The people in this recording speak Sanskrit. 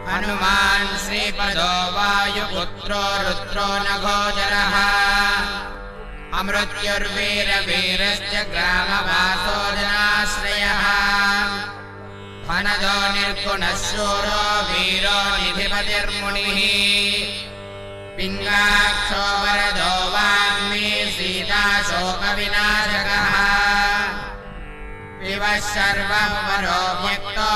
हनुमान् श्रीपदो वायुपुत्रो रुद्रो नघोचरः अमृत्युर्वीरवीरश्च ग्रामवासो जनाश्रयः फनदो निर्गुणः शूरो वीरो निधिपतिर्मुनिः पिङ्गाक्षो वरदो वाग्मी सीताशोकविनाशकः विवः सर्वं वरो व्यक्तो